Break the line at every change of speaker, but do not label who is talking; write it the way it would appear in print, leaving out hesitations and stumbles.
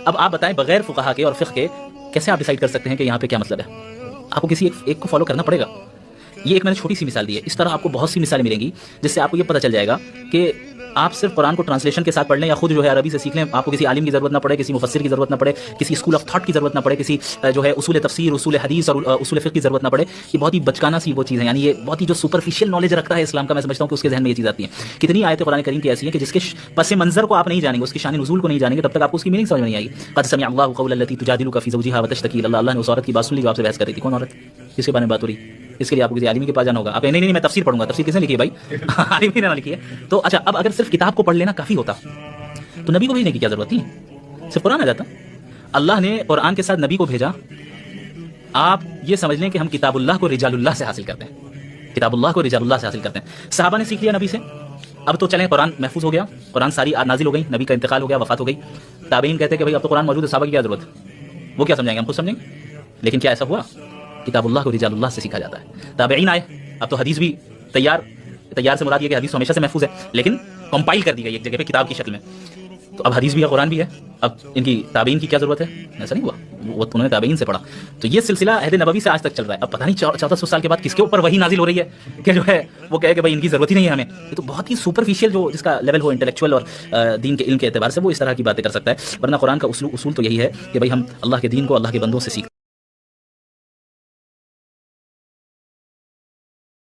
اب آپ بتائیں بغیر فقہا کے اور فقہ کے کیسے آپ ڈیسائیڈ کر سکتے ہیں کہ یہاں پہ کیا مطلب ہے؟ آپ کو کسی ایک کو فالو کرنا پڑے گا. یہ ایک میں نے چھوٹی سی مثال دی ہے، اس طرح آپ کو بہت سی مثالیں ملیں گی جس سے آپ کو یہ پتہ چل جائے گا کہ آپ صرف قرآن کو ٹرانسلیشن کے ساتھ پڑھ لیں یا خود جو ہے عربی سے سیکھ لیں، آپ کو کسی عالم کی ضرورت نہ پڑے، کسی مفسر کی ضرورت نہ پڑے، کسی اسکول آف تھاٹ کی ضرورت نہ پڑے، کسی جو ہے اصول تفسیر، اصول حدیث اور اصول فقہ کی ضرورت نہ پڑے. یہ بہت ہی بچکانہ سی وہ چیز ہے، یعنی یہ بہت ہی جو سپرفیشل نالج رکھتا ہے اسلام کا، میں سمجھتا ہوں کہ اس کے ذہن میں یہ چیز آتی ہے. کتنی آیتیں قرآن کریم کی ایسی ہیں کہ جس کے پس منظر کو آپ نہیں جانیں گے، اس کی شان نزول کو نہیں جانیں گے، تب تک آپ کو اس کی میننگ سمجھ میں نہیں آئے گی. قد سمع اللہ قول التي تجادلك في زوجها وتشتكي الى الله. اللہ نے اس عورت کی بات سن لی جو آپ سے بحث کر رہی تھی. کون عورت؟ کس کے بارے میں بات ہو رہی؟ اس کے لیے آپ کو کسی عالمی کے پاس جانا ہوگا. آپ نہیں میں تفسیر پڑھوں گا. تفسیر کس نے لکھی ہے بھائی؟ عالمی نے لکھی ہے. تو اچھا، اب اگر صرف کتاب کو پڑھ لینا کافی ہوتا تو نبی کو بھیجنے کی کیا ضرورت تھی؟ صرف قرآن آ جاتا. اللہ نے قرآن کے ساتھ نبی کو بھیجا. آپ یہ سمجھ لیں کہ ہم کتاب اللہ کو رجال اللہ سے حاصل کرتے ہیں، کتاب اللہ کو رجال اللہ سے حاصل کرتے ہیں. صحابہ نے سیکھ لیا نبی سے. اب تو چلیں قرآن محفوظ ہو گیا، قرآن ساری نازل ہو گئی، نبی کا انتقال ہو گیا، وفات ہو گئی. تابعین کہتے ہیں کہ بھائی اب تو قرآن موجود ہے، صحابہ کی کیا ضرورت ہے؟ وہ کیا سمجھیں گے؟ ہم خود سمجھیں گے. لیکن کیا ایسا ہوا؟ کتاب اللہ کو رجال اللہ سے سیکھا جاتا ہے. تابعین آئے، اب تو حدیث بھی تیار سے مراد یہ کہ حدیث ہمیشہ سے محفوظ ہے لیکن کمپائل کر دی گئی ایک جگہ پہ کتاب کی شکل میں. تو اب حدیث بھی ہے، قرآن بھی ہے، اب ان کی تابعین کی کیا ضرورت ہے؟ ایسا نہیں ہوا، وہ انہوں نے تابعین سے پڑھا. تو یہ سلسلہ عہد نبوی سے آج تک چل رہا ہے. اب پتہ نہیں 1400 سال کے بعد کس کے اوپر وہی نازل ہو رہی ہے کہ جو ہے وہ کہے کہ بھائی ان کی ضرورت ہی نہیں ہے ہمیں. یہ تو بہت ہی سپرفیشل جو جس کا لیول ہو انٹلیکچوئل اور دین کے علم کے اعتبار سے، وہ اس طرح کی باتیں کر سکتا ہے. ورنہ قرآن کا اصول تو یہی ہے کہ بھائی ہم اللہ کے دین کو اللہ کے بندوں سے سیکھتے ہیں.